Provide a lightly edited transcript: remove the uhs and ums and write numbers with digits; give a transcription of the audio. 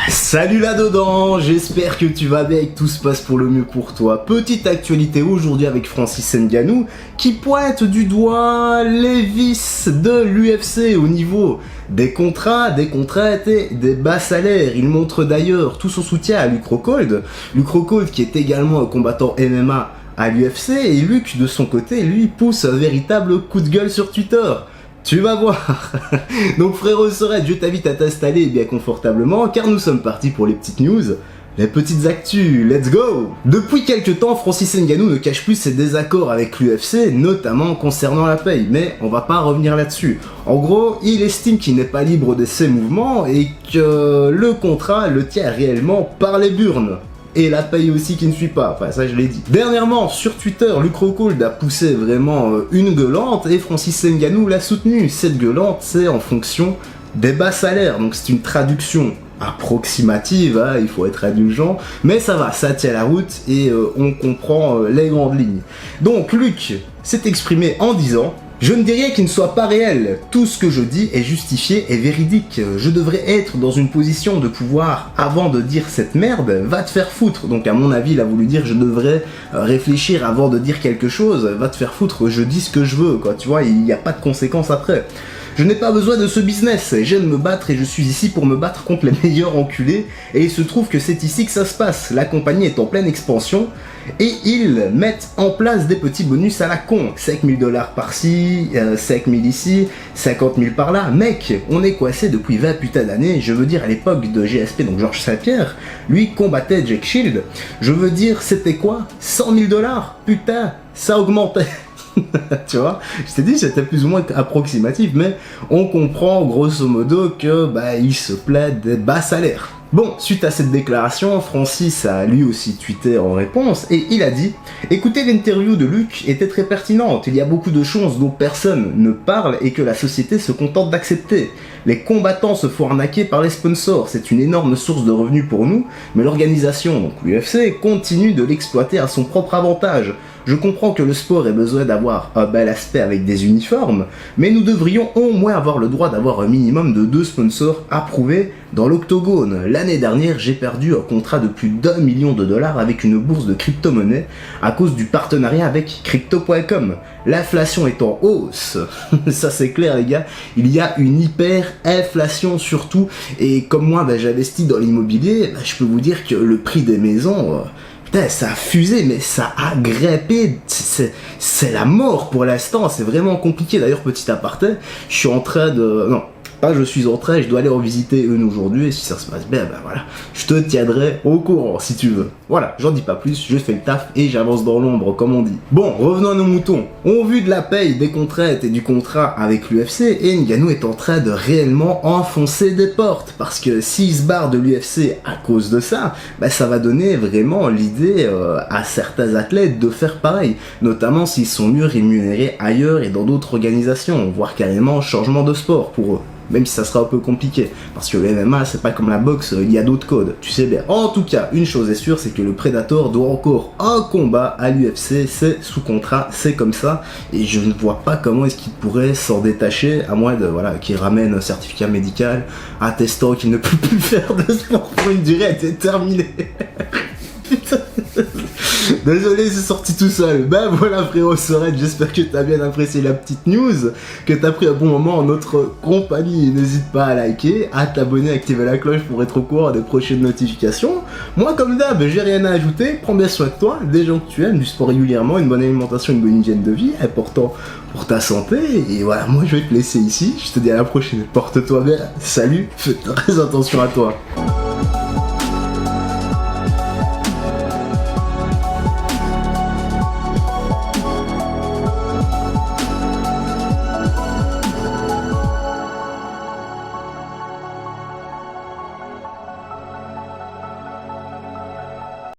Salut là-dedans, j'espère que tu vas bien et que tout se passe pour le mieux pour toi. Petite actualité aujourd'hui avec Francis Ngannou qui pointe du doigt les vices de l'UFC au niveau des contrats, des contraintes et des bas salaires. Il montre d'ailleurs tout son soutien à Luke Rockhold. Luke Rockhold qui est également un combattant MMA à l'UFC et Luke de son côté lui pousse un véritable coup de gueule sur Twitter. Tu vas voir. Donc frérot Sorette, je t'invite à t'installer bien confortablement car nous sommes partis pour les petites news, les petites actus, let's go. Depuis quelques temps, Francis Ngannou ne cache plus ses désaccords avec l'UFC, notamment concernant la paye, mais on va pas revenir là-dessus. En gros, il estime qu'il n'est pas libre de ses mouvements et que le contrat le tient réellement par les burnes. Et la paye aussi qui ne suit pas, enfin ça je l'ai dit. Dernièrement sur Twitter, Luke Rockhold a poussé vraiment une gueulante et Francis Ngannou l'a soutenu. Cette gueulante c'est en fonction des bas salaires, donc c'est une traduction approximative, hein, il faut être indulgent, mais ça va, ça tient la route et on comprend les grandes lignes. Donc Luke s'est exprimé en disant: je ne dis rien qui ne soit pas réel. Tout ce que je dis est justifié et véridique. Je devrais être dans une position de pouvoir, avant de dire cette merde, va te faire foutre. Donc à mon avis, il a voulu dire je devrais réfléchir avant de dire quelque chose. Va te faire foutre, je dis ce que je veux, quoi. Tu vois, il n'y a pas de conséquences après. Je n'ai pas besoin de ce business, j'aime me battre et je suis ici pour me battre contre les meilleurs enculés et il se trouve que c'est ici que ça se passe. La compagnie est en pleine expansion et ils mettent en place des petits bonus à la con. 5 000 $ par-ci, 5 000 ici, 50 000 par-là. Mec, on est coincé depuis 20 putains d'années, je veux dire à l'époque de GSP, donc Georges Saint-Pierre, lui combattait Jake Shield. Je veux dire, c'était quoi 100 000 $? Putain, ça augmentait. Tu vois, je t'ai dit c'était plus ou moins approximatif, mais on comprend grosso modo que il se plaît des bas salaires. Bon, suite à cette déclaration, Francis a lui aussi tweeté en réponse et il a dit: écoutez, l'interview de Luke était très pertinente, il y a beaucoup de choses dont personne ne parle et que la société se contente d'accepter. Les combattants se font arnaquer par les sponsors, c'est une énorme source de revenus pour nous, mais l'organisation, donc l'UFC, continue de l'exploiter à son propre avantage. Je comprends que le sport ait besoin d'avoir un bel aspect avec des uniformes, mais nous devrions au moins avoir le droit d'avoir un minimum de 2 sponsors approuvés dans l'octogone. L'année dernière, j'ai perdu un contrat de plus d'1 million de $, avec une bourse de crypto-monnaie à cause du partenariat avec Crypto.com. L'inflation est en hausse, ça c'est clair les gars, il y a une hyper-inflation surtout, et comme moi j'investis dans l'immobilier, je peux vous dire que le prix des maisons... putain, ça a fusé, mais ça a grimpé, c'est la mort pour l'instant, c'est vraiment compliqué. D'ailleurs, petit aparté, je suis en train de... Non, pas je suis en train, je dois aller en visiter une aujourd'hui, et si ça se passe bien, voilà, je te tiendrai au courant, si tu veux. Voilà, j'en dis pas plus, je fais le taf et j'avance dans l'ombre, comme on dit. Bon, revenons à nos moutons. On vu de la paye, des contraintes et du contrat avec l'UFC, et Ngannou est en train de réellement enfoncer des portes, parce que s'il se barre de l'UFC à cause de ça, ça va donner vraiment l'idée à certains athlètes de faire pareil, notamment s'ils sont mieux rémunérés ailleurs et dans d'autres organisations, voire carrément changement de sport pour eux. Même si ça sera un peu compliqué, parce que le MMA c'est pas comme la boxe, il y a d'autres codes, tu sais bien. En tout cas, une chose est sûre, c'est que le Predator doit encore un combat à l'UFC, c'est sous contrat, c'est comme ça, et je ne vois pas comment est-ce qu'il pourrait s'en détacher, à moins de, qu'il ramène un certificat médical attestant qu'il ne peut plus faire de sport pour une durée déterminée. Putain. Désolé, c'est sorti tout seul. Voilà frérot Sorette, j'espère que t'as bien apprécié la petite news, que t'as pris un bon moment en notre compagnie. N'hésite pas à liker, à t'abonner, à activer la cloche pour être au courant des prochaines notifications. Moi comme d'hab, j'ai rien à ajouter, prends bien soin de toi, des gens que tu aimes, du sport régulièrement, une bonne alimentation, une bonne hygiène de vie, important pour ta santé. Et voilà, moi je vais te laisser ici, je te dis à la prochaine, porte-toi bien, salut, fais très attention à toi.